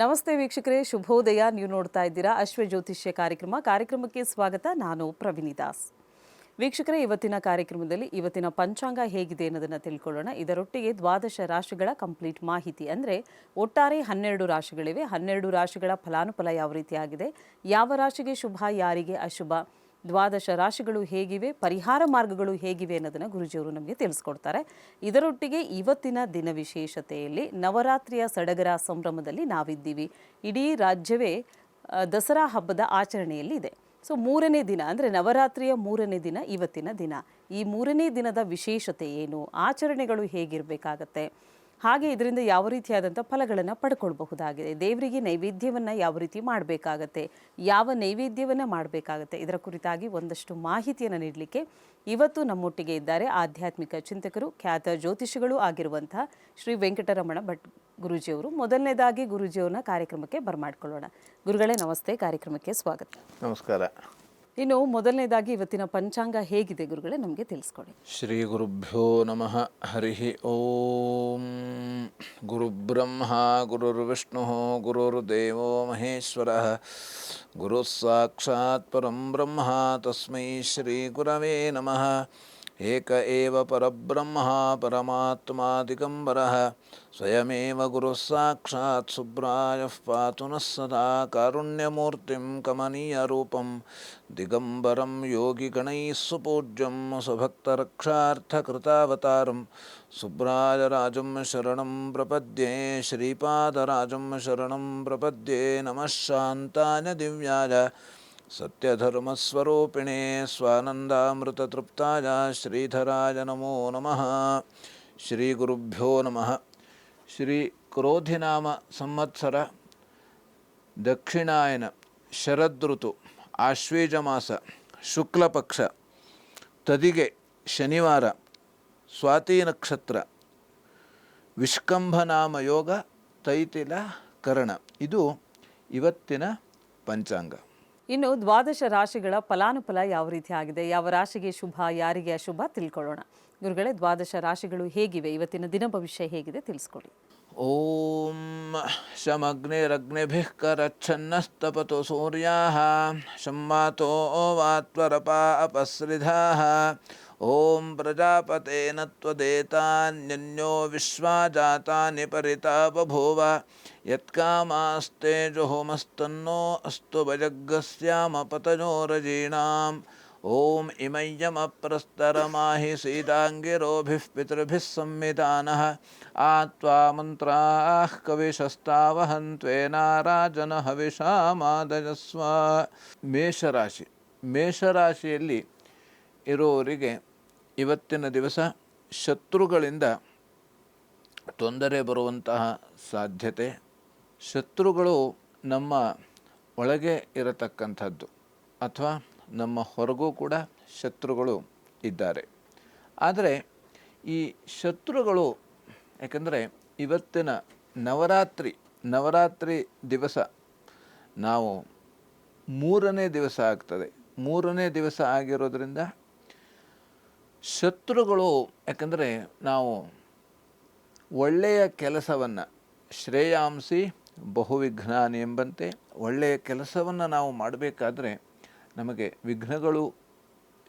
ನಮಸ್ತೆ ವೀಕ್ಷಕರೇ, ಶುಭೋದಯ. ನೀವು ನೋಡ್ತಾ ಇದ್ದೀರಾ ಅಶ್ವ ಜ್ಯೋತಿಷ್ಯ ಕಾರ್ಯಕ್ರಮಕ್ಕೆ ಸ್ವಾಗತ. ನಾನು ಪ್ರವೀಣಿ ದಾಸ್. ವೀಕ್ಷಕರೇ, ಇವತ್ತಿನ ಕಾರ್ಯಕ್ರಮದಲ್ಲಿ ಇವತ್ತಿನ ಪಂಚಾಂಗ ಹೇಗಿದೆ ಅನ್ನೋದನ್ನು ತಿಳ್ಕೊಳ್ಳೋಣ. ಇದರೊಟ್ಟಿಗೆ ದ್ವಾದಶ ರಾಶಿಗಳ ಕಂಪ್ಲೀಟ್ ಮಾಹಿತಿ, ಅಂದರೆ ಒಟ್ಟಾರೆ 12 ರಾಶಿಗಳಿವೆ. 12 ರಾಶಿಗಳ ಫಲಾನುಫಲ ಯಾವ ರೀತಿಯಾಗಿದೆ, ಯಾವ ರಾಶಿಗೆ ಶುಭ, ಯಾರಿಗೆ ಅಶುಭ, ದ್ವಾದಶ ರಾಶಿಗಳು ಹೇಗಿವೆ, ಪರಿಹಾರ ಮಾರ್ಗಗಳು ಹೇಗಿವೆ ಅನ್ನೋದನ್ನು ಗುರುಜಿಯವರು ನಮಗೆ ತಿಳಿಸ್ಕೊಡ್ತಾರೆ. ಇದರೊಟ್ಟಿಗೆ ಇವತ್ತಿನ ದಿನ ವಿಶೇಷತೆಯಲ್ಲಿ ನವರಾತ್ರಿಯ ಸಡಗರ ಸಂಭ್ರಮದಲ್ಲಿ ನಾವಿದ್ದೀವಿ. ಇಡೀ ರಾಜ್ಯವೇ ದಸರಾ ಹಬ್ಬದ ಆಚರಣೆಯಲ್ಲಿ ಇದೆ. ಸೊ 3ನೇ ದಿನ, ಅಂದರೆ ನವರಾತ್ರಿಯ 3ನೇ ದಿನ ಇವತ್ತಿನ ದಿನ. ಈ 3ನೇ ದಿನದ ವಿಶೇಷತೆ ಏನು, ಆಚರಣೆಗಳು ಹೇಗಿರಬೇಕಾಗತ್ತೆ, ಹಾಗೆ ಇದರಿಂದ ಯಾವ ರೀತಿಯಾದಂಥ ಫಲಗಳನ್ನು ಪಡ್ಕೊಳ್ಬಹುದಾಗಿದೆ, ದೇವರಿಗೆ ನೈವೇದ್ಯವನ್ನು ಯಾವ ರೀತಿ ಮಾಡಬೇಕಾಗತ್ತೆ, ಯಾವ ನೈವೇದ್ಯವನ್ನು ಮಾಡಬೇಕಾಗತ್ತೆ, ಇದರ ಕುರಿತಾಗಿ ಒಂದಷ್ಟು ಮಾಹಿತಿಯನ್ನು ನೀಡಲಿಕ್ಕೆ ಇವತ್ತು ನಮ್ಮೊಟ್ಟಿಗೆ ಇದ್ದಾರೆ ಆಧ್ಯಾತ್ಮಿಕ ಚಿಂತಕರು, ಖ್ಯಾತ ಜ್ಯೋತಿಷಿಗಳು ಆಗಿರುವಂತಹ ಶ್ರೀ ವೆಂಕಟರಮಣ ಭಟ್ ಗುರೂಜಿಯವರು. ಮೊದಲನೇದಾಗಿ ಗುರೂಜಿಯವ್ರನ್ನ ಕಾರ್ಯಕ್ರಮಕ್ಕೆ ಬರಮಾಡ್ಕೊಳ್ಳೋಣ. ಗುರುಗಳೇ ನಮಸ್ತೆ, ಕಾರ್ಯಕ್ರಮಕ್ಕೆ ಸ್ವಾಗತ. ನಮಸ್ಕಾರ. ಇನ್ನು ಮೊದಲನೇದಾಗಿ ಇವತ್ತಿನ ಪಂಚಾಂಗ ಹೇಗಿದೆ ಗುರುಗಳೇ, ನಮಗೆ ತಿಳಿಸ್ಕೊಡಿ. ಶ್ರೀ ಗುರುಭ್ಯೋ ನಮಃ. ಹರಿ ಓಂ. ಗುರುಬ್ರಹ್ಮ ಗುರುರ್ವಿಷ್ಣು ಗುರುರ್ದೇವೋ ಮಹೇಶ್ವರ, ಗುರು ಸಾಕ್ಷಾತ್ ಪರಂ ಬ್ರಹ್ಮ ತಸ್ಮೈ ಶ್ರೀ ಗುರವೇ ನಮಃ. ಏಕ ಏವ ಪರಬ್ರಹ್ಮ ಪರಮಾತ್ಮಾ ದಿಗಂಬರಃ, ಸ್ವಯಮೇವ ಗುರು ಸಾಕ್ಷಾತ್ ಸುಬ್ರಾಯಃ ಪಾತು ನಃ ಸದಾ ಕಾರುಣ್ಯಮೂರ್ತಿಂ ಕಮನೀಯ ರೂಪಂ ದಿಗಂಬರಂ ಯೋಗಿಗಣೈಃ ಸುಪೂಜ್ಯಂ ಸ್ವಭಕ್ತರಕ್ಷಾರ್ಥಕೃತಾವತಾರಂ ಸುಬ್ರಾಯರಾಜಂ ಶರಣಂ ಪ್ರಪದ್ಯೆ. ಶ್ರೀಪಾದರಾಜಂ ಶರಣಂ ಪ್ರಪದ್ಯೆ. ನಮಃ ಶಾಂತಾಯ ದಿವ್ಯಾಯ ಸತ್ಯಧರ್ಮಸ್ವರೂಪಿಣೇ ಸ್ವಾನಂದಾಮೃತತೃಪ್ತಾಯ ಶ್ರೀಧರಾಯ ನಮೋ ನಮಃ. ಶ್ರೀ ಗುರುಭ್ಯೋ ನಮಃ. ಶ್ರೀ ಕ್ರೋಧಿನಾಮ ಸಂವತ್ಸರ ದಕ್ಷಿಣಾಯನ ಶರದೃತು ಆಶ್ವೇಜ ಮಾಸ ಶುಕ್ಲಪಕ್ಷ ತದಿಗೆ ಶನಿವಾರ ಸ್ವಾತಿ ನಕ್ಷತ್ರ ವಿಷ್ಕಂಭನಾಮ ಯೋಗ ತೈತಿಲ ಕರಣ. ಇದು ಇವತ್ತಿನ ಪಂಚಾಂಗ. ಇನ್ನು ದ್ವಾದಶ ರಾಶಿಗಳ ಫಲಾನುಫಲ ಯಾವ ರೀತಿ ಆಗಿದೆ, ಯಾವ ರಾಶಿಗೆ ಶುಭ, ಯಾರಿಗೆ ಅಶುಭ ತಿಳ್ಕೊಳ್ಳೋಣ. ಗುರುಗಳೇ, ದ್ವಾದಶ ರಾಶಿಗಳು ಹೇಗಿವೆ, ಇವತ್ತಿನ ದಿನ ಭವಿಷ್ಯ ಹೇಗಿದೆ ತಿಳಿಸ್ಕೊಡಿ. ಓಂ ಶಮಗ್ನಿರಗ್ನಿಭಿಃ ಕರಚ್ಛನ್ನಸ್ತಪತು ಸೂರ್ಯಾಃ ಶಮ್ಮಾತೋ ವಾತ್ವರಪಾ ಅಪಸ್ರಿಧಾಃ. ಓಂ ಪ್ರಜಾಪತೇನ ತ್ವದೇತಾನ್ಯನ್ಯೋ ವಿಶ್ವಾ ಜಾತಾನಿ ಪರಿತಾ ಬಭೂವ. ಯತ್ಕಾಮಾಸ್ತೆ ಜುಹುಮಸ್ತನ್ನೋ ಅಸ್ತು ಭಜಗ್ಗಸ್ಯಾಮ ಪತಜೋರಜೀಣಾಂ. ಓಂ ಇಮಯ್ಯಮಪ್ರಸ್ತರಮಾಹಿ ಸೀತಾಂಗಿರೋಭಿಃ ಪಿತೃಭಿಃ ಸಂವಿಧಾನಃ. ಆತ್ವಾ ಮಂತ್ರಾಃ ಕವಿಶಸ್ತಾವಹಂತ್ವೇನಾರಾಜನ ಹವಿಷಾಮಾದಯಸ್ವ. ಮೇಷರಾಶಿ. ಮೇಷರಾಶಿಯಲ್ಲಿ ಇರೋರಿಗೆ ಇವತ್ತಿನ ದಿವಸ ಶತ್ರುಗಳಿಂದ ತೊಂದರೆ ಬರುವಂತಹ ಸಾಧ್ಯತೆ. ಶತ್ರುಗಳು ನಮ್ಮ ಒಳಗೆ ಇರತಕ್ಕಂಥದ್ದು ಅಥವಾ ನಮ್ಮ ಹೊರಗೂ ಕೂಡ ಶತ್ರುಗಳು ಇದ್ದಾರೆ. ಆದರೆ ಈ ಶತ್ರುಗಳು, ಯಾಕಂದರೆ ಇವತ್ತಿನ ನವರಾತ್ರಿ ದಿವಸ ನಾವು 3ನೇ ದಿವಸ ಆಗ್ತದೆ. 3ನೇ ದಿವಸ ಆಗಿರೋದ್ರಿಂದ ಶತ್ರುಗಳು, ಯಾಕಂದರೆ ನಾವು ಒಳ್ಳೆಯ ಕೆಲಸವನ್ನು ಶ್ರೇಯಾಂಸಿ ಬಹುವಿಘ್ನಾನಿ ಎಂಬಂತೆ ಒಳ್ಳೆಯ ಕೆಲಸವನ್ನು ನಾವು ಮಾಡಬೇಕಾದ್ರೆ ನಮಗೆ ವಿಘ್ನಗಳು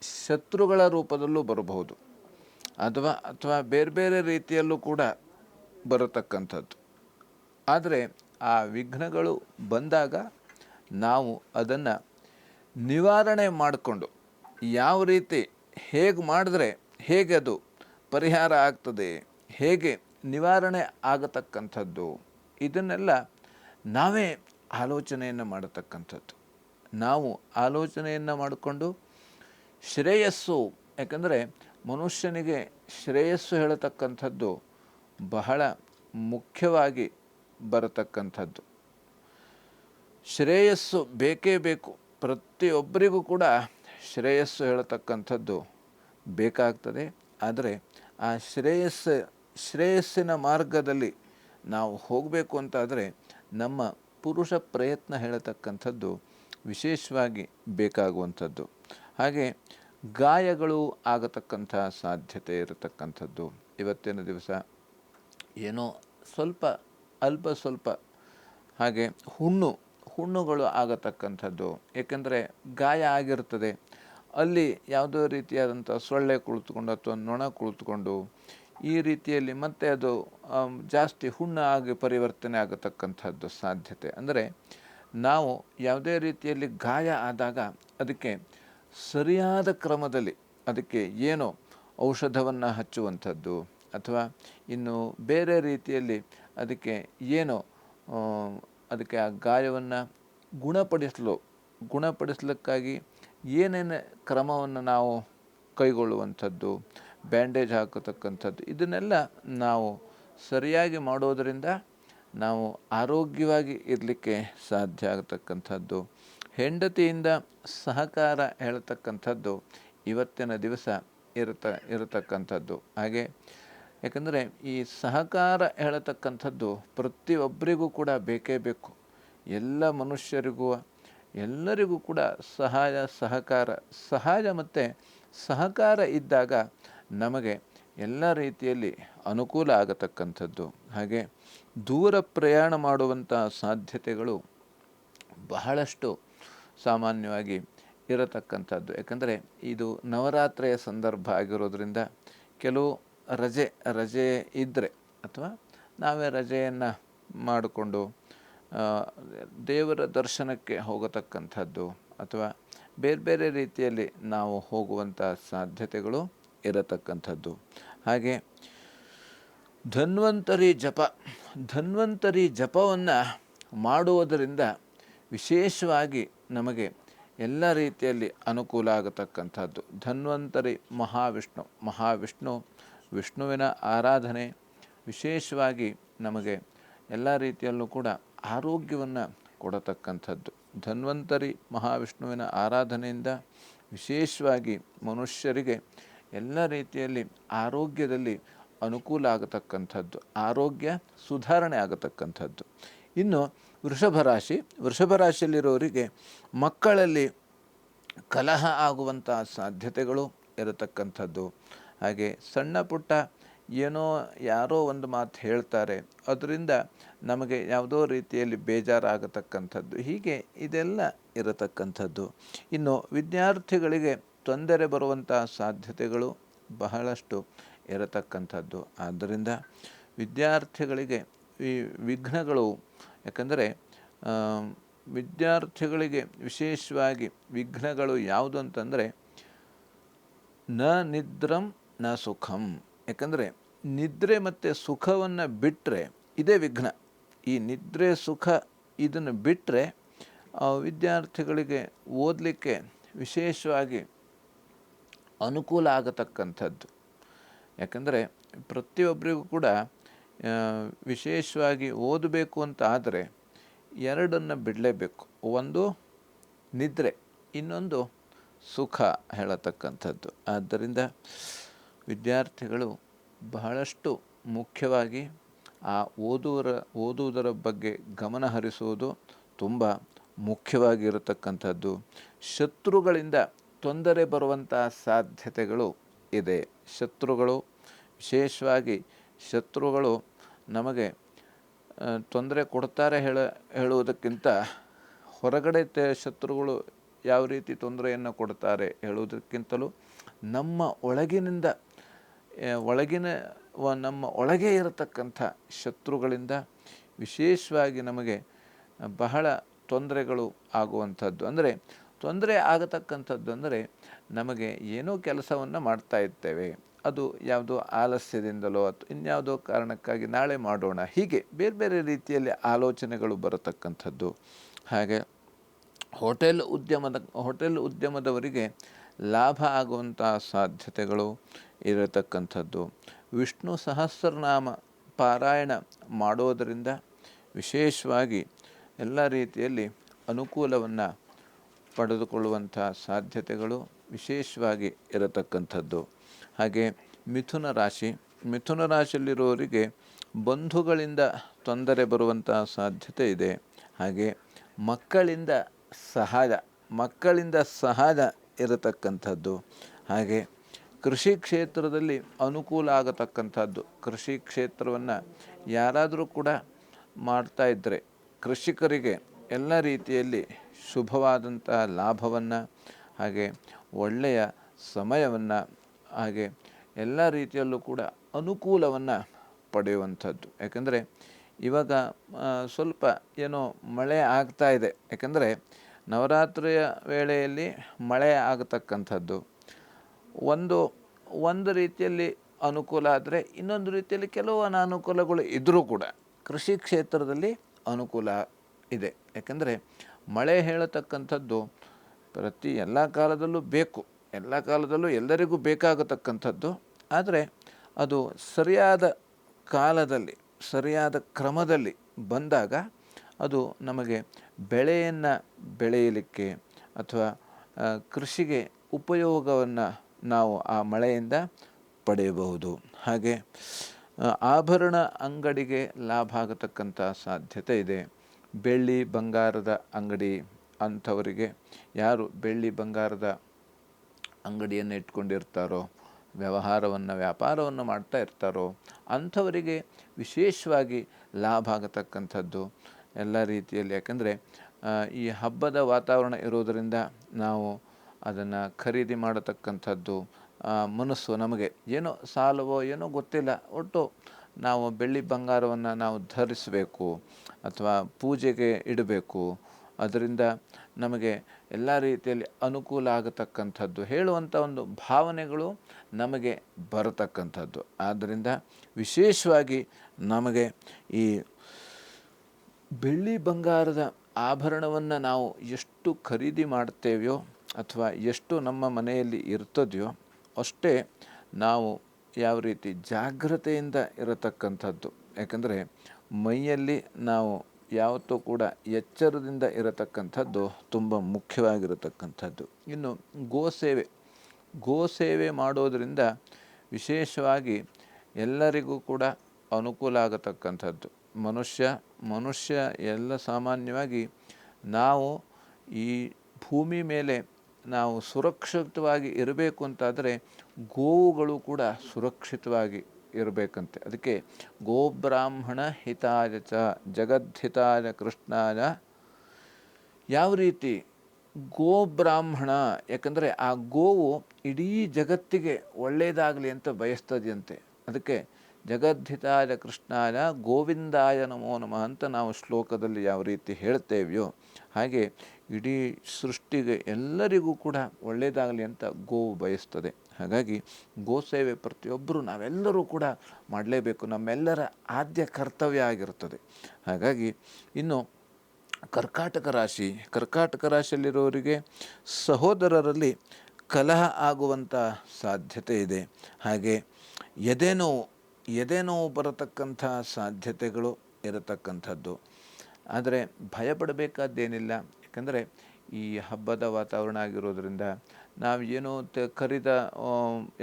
ಶತ್ರುಗಳ ರೂಪದಲ್ಲೂ ಬರಬಹುದು, ಅಥವಾ ಬೇರೆ ಬೇರೆ ರೀತಿಯಲ್ಲೂ ಕೂಡ ಬರತಕ್ಕಂಥದ್ದು. ಆದರೆ ಆ ವಿಘ್ನಗಳು ಬಂದಾಗ ನಾವು ಅದನ್ನು ನಿವಾರಣೆ ಮಾಡಿಕೊಂಡು ಯಾವ ರೀತಿ ಹೇಗೆ ಮಾಡಿದ್ರೆ ಹೇಗೆ ಅದು ಪರಿಹಾರ ಆಗ್ತದೆ, ಹೇಗೆ ನಿವಾರಣೆ ಆಗತಕ್ಕಂಥದ್ದು, ಇದನ್ನೆಲ್ಲ ನಾವೇ ಆಲೋಚನೆಯನ್ನು ಮಾಡತಕ್ಕಂಥದ್ದು. ನಾವು ಆಲೋಚನೆಯನ್ನು ಮಾಡಿಕೊಂಡು ಶ್ರೇಯಸ್ಸು, ಯಾಕಂದರೆ ಮನುಷ್ಯನಿಗೆ ಶ್ರೇಯಸ್ಸು ಹೇಳತಕ್ಕಂಥದ್ದು ಬಹಳ ಮುಖ್ಯವಾಗಿ ಬರತಕ್ಕಂಥದ್ದು. ಶ್ರೇಯಸ್ಸು ಬೇಕೇ ಬೇಕು. ಪ್ರತಿಯೊಬ್ಬರಿಗೂ ಕೂಡ ಶ್ರೇಯಸ್ಸು ಹೇಳತಕ್ಕಂಥದ್ದು ಬೇಕಾಗ್ತದೆ. ಆದರೆ ಆ ಶ್ರೇಯಸ್ಸಿನ ಮಾರ್ಗದಲ್ಲಿ ನಾವು ಹೋಗಬೇಕು ಅಂತಾದರೆ ನಮ್ಮ ಪುರುಷ ಪ್ರಯತ್ನ ಹೇಳತಕ್ಕಂಥದ್ದು ವಿಶೇಷವಾಗಿ ಬೇಕಾಗುವಂಥದ್ದು. ಹಾಗೆ ಗಾಯಗಳು ಆಗತಕ್ಕಂಥ ಸಾಧ್ಯತೆ ಇರತಕ್ಕಂಥದ್ದು. ಇವತ್ತಿನ ದಿವಸ ಏನೋ ಸ್ವಲ್ಪ ಅಲ್ಪ ಸ್ವಲ್ಪ ಹಾಗೆ ಹುಣ್ಣುಗಳು ಆಗತಕ್ಕಂಥದ್ದು. ಏಕೆಂದರೆ ಗಾಯ ಆಗಿರ್ತದೆ, ಅಲ್ಲಿ ಯಾವುದೋ ರೀತಿಯಾದಂಥ ಸೊಳ್ಳೆ ಕುಳಿತುಕೊಂಡು ಅಥವಾ ನೊಣ ಕುಳಿತುಕೊಂಡು ಈ ರೀತಿಯಲ್ಲಿ ಮತ್ತೆ ಅದು ಜಾಸ್ತಿ ಹುಣ್ಣು ಆಗಿ ಪರಿವರ್ತನೆ ಆಗತಕ್ಕಂಥದ್ದು ಸಾಧ್ಯತೆ. ಅಂದರೆ ನಾವು ಯಾವುದೇ ರೀತಿಯಲ್ಲಿ ಗಾಯ ಆದಾಗ ಅದಕ್ಕೆ ಸರಿಯಾದ ಕ್ರಮದಲ್ಲಿ ಅದಕ್ಕೆ ಏನೋ ಔಷಧವನ್ನು ಹಚ್ಚುವಂಥದ್ದು ಅಥವಾ ಇನ್ನು ಬೇರೆ ರೀತಿಯಲ್ಲಿ ಅದಕ್ಕೆ ಏನೋ ಅದಕ್ಕೆ ಆ ಗಾಯವನ್ನು ಗುಣಪಡಿಸಲಿಕ್ಕಾಗಿ ಏನೇನು ಕ್ರಮವನ್ನು ನಾವು ಕೈಗೊಳ್ಳುವಂಥದ್ದು, ಬ್ಯಾಂಡೇಜ್ ಹಾಕತಕ್ಕಂಥದ್ದು, ಇದನ್ನೆಲ್ಲ ನಾವು ಸರಿಯಾಗಿ ಮಾಡೋದರಿಂದ ನಾವು ಆರೋಗ್ಯವಾಗಿ ಇರಲಿಕ್ಕೆ ಸಾಧ್ಯ ಆಗತಕ್ಕಂಥದ್ದು. ಹೆಂಡತಿಯಿಂದ ಸಹಕಾರ ಹೇಳ್ತಕ್ಕಂಥದ್ದು ಇವತ್ತಿನ ದಿವಸ ಇರತಕ್ಕಂಥದ್ದು. ಹಾಗೆ ಯಾಕಂದರೆ ಈ ಸಹಕಾರ ಹೇಳತಕ್ಕಂಥದ್ದು ಪ್ರತಿಯೊಬ್ಬರಿಗೂ ಕೂಡ ಬೇಕೇ ಬೇಕು. ಎಲ್ಲ ಮನುಷ್ಯರಿಗೂ ಎಲ್ಲರಿಗೂ ಕೂಡ ಸಹಜ ಮತ್ತು ಸಹಕಾರ ಇದ್ದಾಗ ನಮಗೆ ಎಲ್ಲ ರೀತಿಯಲ್ಲಿ ಅನುಕೂಲ ಆಗತಕ್ಕಂಥದ್ದು. ಹಾಗೆ ದೂರ ಪ್ರಯಾಣ ಮಾಡುವಂಥ ಸಾಧ್ಯತೆಗಳು ಬಹಳಷ್ಟು ಸಾಮಾನ್ಯವಾಗಿ ಇರತಕ್ಕಂಥದ್ದು. ಯಾಕಂದರೆ ಇದು ನವರಾತ್ರಿಯ ಸಂದರ್ಭ ಆಗಿರೋದ್ರಿಂದ ಕೆಲವು ರಜೆ ಇದ್ದರೆ ಅಥವಾ ನಾವೇ ರಜೆಯನ್ನು ಮಾಡಿಕೊಂಡು ದೇವರ ದರ್ಶನಕ್ಕೆ ಹೋಗತಕ್ಕಂಥದ್ದು ಅಥವಾ ಬೇರೆ ಬೇರೆ ರೀತಿಯಲ್ಲಿ ನಾವು ಹೋಗುವಂಥ ಸಾಧ್ಯತೆಗಳು ಇರತಕ್ಕಂಥದ್ದು. ಹಾಗೆ ಧನ್ವಂತರಿ ಜಪವನ್ನು ಮಾಡುವುದರಿಂದ ವಿಶೇಷವಾಗಿ ನಮಗೆ ಎಲ್ಲ ರೀತಿಯಲ್ಲಿ ಅನುಕೂಲ ಆಗತಕ್ಕಂಥದ್ದು. ಧನ್ವಂತರಿ ವಿಷ್ಣುವಿನ ಆರಾಧನೆ ವಿಶೇಷವಾಗಿ ನಮಗೆ ಎಲ್ಲ ರೀತಿಯಲ್ಲೂ ಕೂಡ ಆರೋಗ್ಯವನ್ನು ಕೊಡತಕ್ಕಂಥದ್ದು. ಧನ್ವಂತರಿ ಮಹಾವಿಷ್ಣುವಿನ ಆರಾಧನೆಯಿಂದ ವಿಶೇಷವಾಗಿ ಮನುಷ್ಯರಿಗೆ ಎಲ್ಲ ರೀತಿಯಲ್ಲಿ ಆರೋಗ್ಯದಲ್ಲಿ ಅನುಕೂಲ ಆಗತಕ್ಕಂಥದ್ದು, ಆರೋಗ್ಯ ಸುಧಾರಣೆ ಆಗತಕ್ಕಂಥದ್ದು. ಇನ್ನು ವೃಷಭ ರಾಶಿಯಲ್ಲಿರೋರಿಗೆ ಮಕ್ಕಳಲ್ಲಿ ಕಲಹ ಆಗುವಂಥ ಸಾಧ್ಯತೆಗಳು ಇರತಕ್ಕಂಥದ್ದು. ಹಾಗೆ ಸಣ್ಣ ಪುಟ್ಟ ಯಾರೋ ಒಂದು ಮಾತು ಹೇಳ್ತಾರೆ, ಅದರಿಂದ ನಮಗೆ ಯಾವುದೋ ರೀತಿಯಲ್ಲಿ ಬೇಜಾರಾಗತಕ್ಕಂಥದ್ದು, ಹೀಗೆ ಇದೆಲ್ಲ ಇರತಕ್ಕಂಥದ್ದು. ಇನ್ನು ವಿದ್ಯಾರ್ಥಿಗಳಿಗೆ ತೊಂದರೆ ಬರುವಂಥ ಸಾಧ್ಯತೆಗಳು ಬಹಳಷ್ಟು ಇರತಕ್ಕಂಥದ್ದು. ಆದ್ದರಿಂದ ವಿದ್ಯಾರ್ಥಿಗಳಿಗೆ ಈ ವಿಘ್ನಗಳು, ಯಾಕಂದರೆ ವಿದ್ಯಾರ್ಥಿಗಳಿಗೆ ವಿಶೇಷವಾಗಿ ವಿಘ್ನಗಳು ಯಾವುದು ಅಂತಂದರೆ ನ ನಿದ್ರಂ ನ ಸುಖಂ. ಯಾಕಂದರೆ ನಿದ್ರೆ ಮತ್ತು ಸುಖವನ್ನು ಬಿಟ್ಟರೆ ಇದೇ ವಿಘ್ನ. ಈ ನಿದ್ರೆ ಸುಖ ಇದನ್ನು ಬಿಟ್ಟರೆ ವಿದ್ಯಾರ್ಥಿಗಳಿಗೆ ಓದಲಿಕ್ಕೆ ವಿಶೇಷವಾಗಿ ಅನುಕೂಲ ಆಗತಕ್ಕಂಥದ್ದು. ಯಾಕಂದರೆ ಪ್ರತಿಯೊಬ್ಬರಿಗೂ ಕೂಡ ವಿಶೇಷವಾಗಿ ಓದಬೇಕು ಅಂತ ಆದರೆ ಎರಡನ್ನು ಬಿಡಲೇಬೇಕು. ಒಂದು ನಿದ್ರೆ, ಇನ್ನೊಂದು ಸುಖ ಹೇಳತಕ್ಕಂಥದ್ದು. ಆದ್ದರಿಂದ ವಿದ್ಯಾರ್ಥಿಗಳು ಬಹಳಷ್ಟು ಮುಖ್ಯವಾಗಿ ಆ ಓದುವುದರ ಬಗ್ಗೆ ಗಮನ ಹರಿಸುವುದು ತುಂಬ ಮುಖ್ಯವಾಗಿರತಕ್ಕಂಥದ್ದು. ಶತ್ರುಗಳಿಂದ ತೊಂದರೆ ಬರುವಂಥ ಸಾಧ್ಯತೆಗಳು ಇದೆ. ವಿಶೇಷವಾಗಿ ಶತ್ರುಗಳು ನಮಗೆ ತೊಂದರೆ ಕೊಡ್ತಾರೆ ಹೇಳುವುದಕ್ಕಿಂತ ಹೊರಗಡೆ ಶತ್ರುಗಳು ಯಾವ ರೀತಿ ತೊಂದರೆಯನ್ನು ಕೊಡ್ತಾರೆ ಹೇಳುವುದಕ್ಕಿಂತಲೂ ನಮ್ಮ ಒಳಗೆ ಇರತಕ್ಕಂಥ ಶತ್ರುಗಳಿಂದ ವಿಶೇಷವಾಗಿ ನಮಗೆ ಬಹಳ ತೊಂದರೆಗಳು ಆಗುವಂಥದ್ದು. ಅಂದರೆ ತೊಂದರೆ ಆಗತಕ್ಕಂಥದ್ದು ಅಂದರೆ ನಮಗೆ ಏನೋ ಕೆಲಸವನ್ನು ಮಾಡ್ತಾ ಇರ್ತೇವೆ, ಅದು ಯಾವುದೋ ಆಲಸ್ಯದಿಂದಲೋ ಅಥವಾ ಇನ್ಯಾವುದೋ ಕಾರಣಕ್ಕಾಗಿ ನಾಳೆ ಮಾಡೋಣ, ಹೀಗೆ ಬೇರೆ ಬೇರೆ ರೀತಿಯಲ್ಲಿ ಆಲೋಚನೆಗಳು ಬರತಕ್ಕಂಥದ್ದು. ಹಾಗೆ ಹೋಟೆಲ್ ಉದ್ಯಮದವರಿಗೆ ಲಾಭ ಆಗುವಂಥ ಸಾಧ್ಯತೆಗಳು ಇರತಕ್ಕಂಥದ್ದು. ವಿಷ್ಣು ಸಹಸ್ರನಾಮ ಪಾರಾಯಣ ಮಾಡೋದರಿಂದ ವಿಶೇಷವಾಗಿ ಎಲ್ಲ ರೀತಿಯಲ್ಲಿ ಅನುಕೂಲವನ್ನು ಪಡೆದುಕೊಳ್ಳುವಂಥ ಸಾಧ್ಯತೆಗಳು ವಿಶೇಷವಾಗಿ ಇರತಕ್ಕಂಥದ್ದು. ಹಾಗೆ ಮಿಥುನ ರಾಶಿಯಲ್ಲಿರುವವರಿಗೆ ಬಂಧುಗಳಿಂದ ತೊಂದರೆ ಬರುವಂಥ ಸಾಧ್ಯತೆ ಇದೆ. ಹಾಗೆ ಮಕ್ಕಳಿಂದ ಸಹಜ ಇರತಕ್ಕಂಥದ್ದು. ಹಾಗೆ ಕೃಷಿ ಕ್ಷೇತ್ರದಲ್ಲಿ ಅನುಕೂಲ ಆಗತಕ್ಕಂಥದ್ದು. ಕೃಷಿ ಕ್ಷೇತ್ರವನ್ನು ಯಾರಾದರೂ ಕೂಡ ಮಾಡ್ತಾ ಇದ್ದರೆ ಕೃಷಿಕರಿಗೆ ಎಲ್ಲ ರೀತಿಯಲ್ಲಿ ಶುಭವಾದಂಥ ಲಾಭವನ್ನು, ಹಾಗೆ ಒಳ್ಳೆಯ ಸಮಯವನ್ನು, ಹಾಗೆ ಎಲ್ಲ ರೀತಿಯಲ್ಲೂ ಕೂಡ ಅನುಕೂಲವನ್ನು ಪಡೆಯುವಂಥದ್ದು. ಯಾಕಂದರೆ ಇವಾಗ ಸ್ವಲ್ಪ ಏನೋ ಮಳೆ ಆಗ್ತಾ ಇದೆ. ಯಾಕಂದರೆ ನವರಾತ್ರಿಯ ವೇಳೆಯಲ್ಲಿ ಮಳೆ ಆಗತಕ್ಕಂಥದ್ದು ಒಂದು ರೀತಿಯಲ್ಲಿ ಅನುಕೂಲ ಆದರೆ, ಇನ್ನೊಂದು ರೀತಿಯಲ್ಲಿ ಕೆಲವು ಅನಾನುಕೂಲಗಳು ಇದ್ದರೂ ಕೂಡ ಕೃಷಿ ಕ್ಷೇತ್ರದಲ್ಲಿ ಅನುಕೂಲ ಇದೆ. ಯಾಕಂದರೆ ಮಳೆ ಹೇಳತಕ್ಕಂಥದ್ದು ಪ್ರತಿ ಎಲ್ಲ ಕಾಲದಲ್ಲೂ ಬೇಕು, ಎಲ್ಲ ಕಾಲದಲ್ಲೂ ಎಲ್ಲರಿಗೂ ಬೇಕಾಗತಕ್ಕಂಥದ್ದು. ಆದರೆ ಅದು ಸರಿಯಾದ ಕಾಲದಲ್ಲಿ, ಸರಿಯಾದ ಕ್ರಮದಲ್ಲಿ ಬಂದಾಗ ಅದು ನಮಗೆ ಬೆಳೆಯನ್ನು ಬೆಳೆಯಲಿಕ್ಕೆ ಅಥವಾ ಕೃಷಿಗೆ ಉಪಯೋಗವನ್ನು ನಾವು ಆ ಮಳೆಯಿಂದ ಪಡೆಯಬಹುದು. ಹಾಗೆ ಆಭರಣ ಅಂಗಡಿಗೆ ಲಾಭ ಆಗತಕ್ಕಂಥ ಸಾಧ್ಯತೆ ಇದೆ. ಬೆಳ್ಳಿ ಬಂಗಾರದ ಅಂಗಡಿ ಅಂಥವರಿಗೆ, ಯಾರು ಬೆಳ್ಳಿ ಬಂಗಾರದ ಅಂಗಡಿಯನ್ನು ಇಟ್ಕೊಂಡಿರ್ತಾರೋ, ವ್ಯಾಪಾರವನ್ನು ಮಾಡ್ತಾ ಇರ್ತಾರೋ ಅಂಥವರಿಗೆ ವಿಶೇಷವಾಗಿ ಲಾಭ ಆಗತಕ್ಕಂಥದ್ದು ಎಲ್ಲ ರೀತಿಯಲ್ಲಿ. ಯಾಕಂದರೆ ಈ ಹಬ್ಬದ ವಾತಾವರಣ ಇರೋದರಿಂದ ನಾವು ಅದನ್ನು ಖರೀದಿ ಮಾಡತಕ್ಕಂಥದ್ದು ಮನಸ್ಸು ನಮಗೆ ಏನೋ ಸಾಲವೋ ಏನೋ ಗೊತ್ತಿಲ್ಲ, ಒಟ್ಟು ನಾವು ಬೆಳ್ಳಿ ಬಂಗಾರವನ್ನು ನಾವು ಧರಿಸಬೇಕು ಅಥವಾ ಪೂಜೆಗೆ ಇಡಬೇಕು, ಅದರಿಂದ ನಮಗೆ ಎಲ್ಲ ರೀತಿಯಲ್ಲಿ ಅನುಕೂಲ ಆಗತಕ್ಕಂಥದ್ದು ಹೇಳುವಂಥ ಒಂದು ಭಾವನೆಗಳು ನಮಗೆ ಬರತಕ್ಕಂಥದ್ದು. ಆದ್ದರಿಂದ ವಿಶೇಷವಾಗಿ ನಮಗೆ ಈ ಬೆಳ್ಳಿ ಬಂಗಾರದ ಆಭರಣವನ್ನು ನಾವು ಎಷ್ಟು ಖರೀದಿ ಮಾಡ್ತೇವೆಯೋ ಅಥವಾ ಎಷ್ಟು ನಮ್ಮ ಮನೆಯಲ್ಲಿ ಇರ್ತದೆಯೋ ಅಷ್ಟೇ ನಾವು ಯಾವ ರೀತಿ ಜಾಗ್ರತೆಯಿಂದ ಇರತಕ್ಕಂಥದ್ದು. ಯಾಕಂದರೆ ಮೈಯಲ್ಲಿ ನಾವು ಯಾವತ್ತೂ ಕೂಡ ಎಚ್ಚರದಿಂದ ಇರತಕ್ಕಂಥದ್ದು ತುಂಬ ಮುಖ್ಯವಾಗಿರತಕ್ಕಂಥದ್ದು. ಇನ್ನು ಗೋಸೇವೆ ಮಾಡೋದರಿಂದ ವಿಶೇಷವಾಗಿ ಎಲ್ಲರಿಗೂ ಕೂಡ ಅನುಕೂಲ ಆಗತಕ್ಕಂಥದ್ದು. ಮನುಷ್ಯ ಎಲ್ಲ ಸಾಮಾನ್ಯವಾಗಿ ನಾವು ಈ ಭೂಮಿ ಮೇಲೆ ನಾವು ಸುರಕ್ಷಿತವಾಗಿ ಇರಬೇಕು ಅಂತಾದರೆ ಗೋವುಗಳು ಕೂಡ ಸುರಕ್ಷಿತವಾಗಿ ಇರಬೇಕಂತೆ. ಅದಕ್ಕೆ ಗೋಬ್ರಾಹ್ಮಣ ಹಿತಾಯ ಚ ಜಗದ್ಹಿತಾಯ ಕೃಷ್ಣಾಯ. ಯಾವ ರೀತಿ ಗೋಬ್ರಾಹ್ಮಣ, ಯಾಕಂದರೆ ಆ ಗೋವು ಇಡೀ ಜಗತ್ತಿಗೆ ಒಳ್ಳೆಯದಾಗಲಿ ಅಂತ ಬಯಸ್ತದೆಯಂತೆ. ಅದಕ್ಕೆ ಜಗದ್ಧಿತಾಯ ಕೃಷ್ಣಾಯ ಗೋವಿಂದಾಯ ನಮೋ ನಮಃ ಅಂತ ನಾವು ಶ್ಲೋಕದಲ್ಲಿ ಯಾವ ರೀತಿ ಹೇಳ್ತೇವೆಯೋ ಹಾಗೆ ಇಡೀ ಸೃಷ್ಟಿಗೆ ಎಲ್ಲರಿಗೂ ಕೂಡ ಒಳ್ಳೆಯದಾಗಲಿ ಅಂತ ಗೋವು ಬಯಸ್ತದೆ. ಹಾಗಾಗಿ ಗೋಸೇವೆ ಪ್ರತಿಯೊಬ್ಬರು ನಾವೆಲ್ಲರೂ ಕೂಡ ಮಾಡಲೇಬೇಕು, ನಮ್ಮೆಲ್ಲರ ಆದ್ಯ ಕರ್ತವ್ಯ ಆಗಿರ್ತದೆ. ಹಾಗಾಗಿ ಇನ್ನು ಕರ್ಕಾಟಕ ರಾಶಿಯಲ್ಲಿರೋರಿಗೆ ಸಹೋದರರಲ್ಲಿ ಕಲಹ ಆಗುವಂಥ ಸಾಧ್ಯತೆ ಇದೆ. ಹಾಗೆ ಎದೆನೋವು ಬರತಕ್ಕಂಥ ಸಾಧ್ಯತೆಗಳು ಇರತಕ್ಕಂಥದ್ದು. ಆದರೆ ಭಯಪಡಬೇಕಾದ್ದೇನಿಲ್ಲ. ಯಾಕಂದರೆ ಈ ಹಬ್ಬದ ವಾತಾವರಣ ಆಗಿರೋದ್ರಿಂದ ನಾವು ಏನೋ ಕರಿದ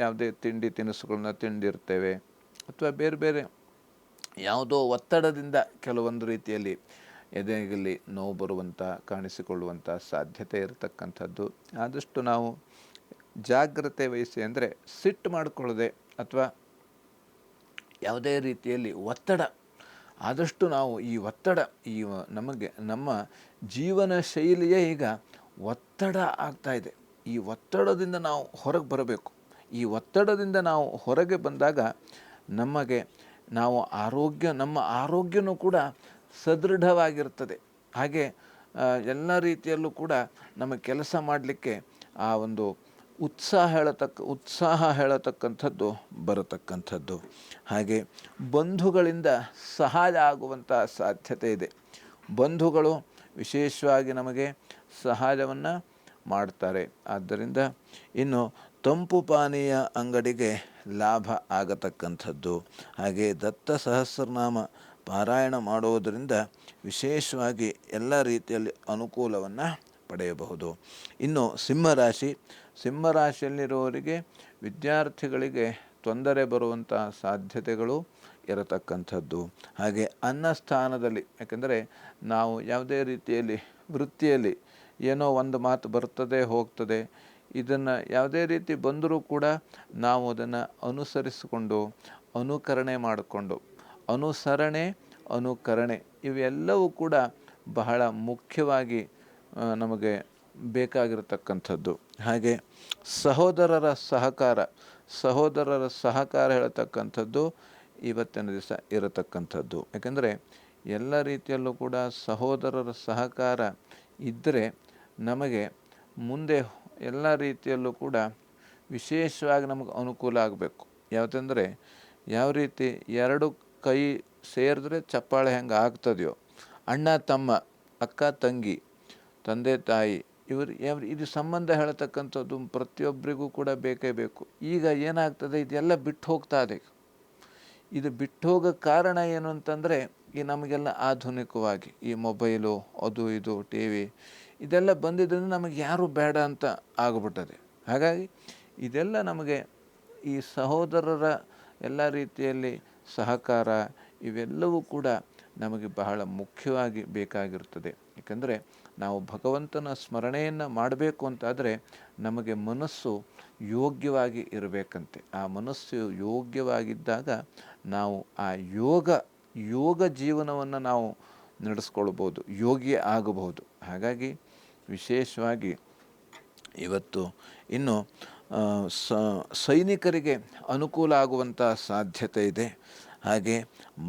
ಯಾವುದೇ ತಿಂಡಿ ತಿನಿಸುಗಳನ್ನ ತಿಂದಿರ್ತೇವೆ ಅಥವಾ ಬೇರೆ ಬೇರೆ ಯಾವುದೋ ಒತ್ತಡದಿಂದ ಕೆಲವೊಂದು ರೀತಿಯಲ್ಲಿ ಎದೆಯಲ್ಲಿ ನೋವು ಬರುವಂಥ ಕಾಣಿಸಿಕೊಳ್ಳುವಂಥ ಸಾಧ್ಯತೆ ಇರತಕ್ಕಂಥದ್ದು. ಆದಷ್ಟು ನಾವು ಜಾಗ್ರತೆ ವಹಿಸಿ, ಅಂದರೆ ಸಿಟ್ಟು ಮಾಡಿಕೊಳ್ಳದೆ ಅಥವಾ ಯಾವುದೇ ರೀತಿಯಲ್ಲಿ ಒತ್ತಡ, ಆದಷ್ಟು ನಾವು ನಮಗೆ ನಮ್ಮ ಜೀವನ ಶೈಲಿಯೇ ಈಗ ಒತ್ತಡ ಆಗ್ತಾಯಿದೆ. ಈ ಒತ್ತಡದಿಂದ ನಾವು ಹೊರಗೆ ಬರಬೇಕು. ಈ ಒತ್ತಡದಿಂದ ನಾವು ಹೊರಗೆ ಬಂದಾಗ ನಮ್ಮ ಆರೋಗ್ಯನೂ ಕೂಡ ಸದೃಢವಾಗಿರ್ತದೆ. ಹಾಗೆ ಎಲ್ಲ ರೀತಿಯಲ್ಲೂ ಕೂಡ ನಮಗೆ ಕೆಲಸ ಮಾಡಲಿಕ್ಕೆ ಆ ಒಂದು ಉತ್ಸಾಹ ಹೇಳತಕ್ಕಂಥದ್ದು ಬರತಕ್ಕಂಥದ್ದು. ಹಾಗೆ ಬಂಧುಗಳಿಂದ ಸಹಾಯ ಆಗುವಂಥ ಸಾಧ್ಯತೆ ಇದೆ. ಬಂಧುಗಳು ವಿಶೇಷವಾಗಿ ನಮಗೆ ಸಹಾಯವನ್ನು ಮಾಡ್ತಾರೆ. ಆದ್ದರಿಂದ ಇನ್ನು ತಂಪು ಪಾನೀಯ ಅಂಗಡಿಗೆ ಲಾಭ ಆಗತಕ್ಕಂಥದ್ದು. ಹಾಗೆ ದತ್ತ ಸಹಸ್ರನಾಮ ಪಾರಾಯಣ ಮಾಡುವುದರಿಂದ ವಿಶೇಷವಾಗಿ ಎಲ್ಲ ರೀತಿಯಲ್ಲಿ ಅನುಕೂಲವನ್ನು ಪಡೆಯಬಹುದು. ಇನ್ನು ಸಿಂಹರಾಶಿಯಲ್ಲಿರುವವರಿಗೆ ವಿದ್ಯಾರ್ಥಿಗಳಿಗೆ ತೊಂದರೆ ಬರುವಂಥ ಸಾಧ್ಯತೆಗಳು ಇರತಕ್ಕಂಥದ್ದು. ಹಾಗೆ ಅನ್ನಸ್ಥಾನದಲ್ಲಿ, ಯಾಕೆಂದರೆ ನಾವು ಯಾವುದೇ ರೀತಿಯಲ್ಲಿ ವೃತ್ತಿಯಲ್ಲಿ ಏನೋ ಒಂದು ಮಾತು ಬರ್ತದೆ ಹೋಗ್ತದೆ, ಇದನ್ನು ಯಾವುದೇ ರೀತಿ ಬಂದರೂ ಕೂಡ ನಾವು ಅದನ್ನು ಅನುಸರಿಸಿಕೊಂಡು ಅನುಕರಣೆ ಮಾಡಿಕೊಂಡು, ಅನುಕರಣೆ ಇವೆಲ್ಲವೂ ಕೂಡ ಬಹಳ ಮುಖ್ಯವಾಗಿ ನಮಗೆ ಬೇಕಾಗಿರತಕ್ಕಂಥದ್ದು. ಹಾಗೆ ಸಹೋದರರ ಸಹಕಾರ ಹೇಳ್ತಕ್ಕಂಥದ್ದು ಇವತ್ತಿನ ದಿವಸ ಇರತಕ್ಕಂಥದ್ದು. ಯಾಕೆಂದರೆ ಎಲ್ಲ ರೀತಿಯಲ್ಲೂ ಕೂಡ ಸಹೋದರರ ಸಹಕಾರ ಇದ್ದರೆ ನಮಗೆ ಮುಂದೆ ಎಲ್ಲ ರೀತಿಯಲ್ಲೂ ಕೂಡ ವಿಶೇಷವಾಗಿ ನಮಗೆ ಅನುಕೂಲ ಆಗಬೇಕು. ಯಾವತ್ತಂದರೆ ಯಾವ ರೀತಿ ಎರಡು ಕೈ ಸೇರಿದ್ರೆ ಚಪ್ಪಾಳೆ ಹೆಂಗೆ ಆಗ್ತದೆಯೋ, ಅಣ್ಣ ತಮ್ಮ, ಅಕ್ಕ ತಂಗಿ, ತಂದೆ ತಾಯಿ, ಇದು ಸಂಬಂಧ ಹೇಳ್ತಕ್ಕಂಥದ್ದು ಪ್ರತಿಯೊಬ್ಬರಿಗೂ ಕೂಡ ಬೇಕೇ ಬೇಕು. ಈಗ ಏನಾಗ್ತದೆ, ಇದೆಲ್ಲ ಬಿಟ್ಟು ಹೋಗ್ತಾ ಇದೆ. ಇದು ಬಿಟ್ಟು ಹೋಗೋ ಕಾರಣ ಏನು ಅಂತಂದರೆ, ಈ ನಮಗೆಲ್ಲ ಆಧುನಿಕವಾಗಿ ಈ ಮೊಬೈಲು, ಅದು ಇದು ಟಿ ವಿ ಇದೆಲ್ಲ ಬಂದಿದ್ದರಿಂದ ನಮಗೆ ಯಾರೂ ಬೇಡ ಅಂತ ಆಗಿಬಿಟ್ಟದೆ. ಹಾಗಾಗಿ ಇದೆಲ್ಲ ನಮಗೆ ಈ ಸಹೋದರರ ಎಲ್ಲ ರೀತಿಯಲ್ಲಿ ಸಹಕಾರ ಇವೆಲ್ಲವೂ ಕೂಡ ನಮಗೆ ಬಹಳ ಮುಖ್ಯವಾಗಿ ಬೇಕಾಗಿರ್ತದೆ. ಏಕೆಂದರೆ ನಾವು ಭಗವಂತನ ಸ್ಮರಣೆಯನ್ನು ಮಾಡಬೇಕು ಅಂತಾದರೆ ನಮಗೆ ಮನಸ್ಸು ಯೋಗ್ಯವಾಗಿ ಇರಬೇಕಂತೆ. ಆ ಮನಸ್ಸು ಯೋಗ್ಯವಾಗಿದ್ದಾಗ ನಾವು ಆ ಯೋಗ ಜೀವನವನ್ನು ನಾವು ನಡೆಸ್ಕೊಳ್ಬೋದು, ಯೋಗಿ ಆಗಬಹುದು. ಹಾಗಾಗಿ ವಿಶೇಷವಾಗಿ ಇವತ್ತು ಇನ್ನು ಸೈನಿಕರಿಗೆ ಅನುಕೂಲ ಆಗುವಂಥ ಸಾಧ್ಯತೆ ಇದೆ. ಹಾಗೆ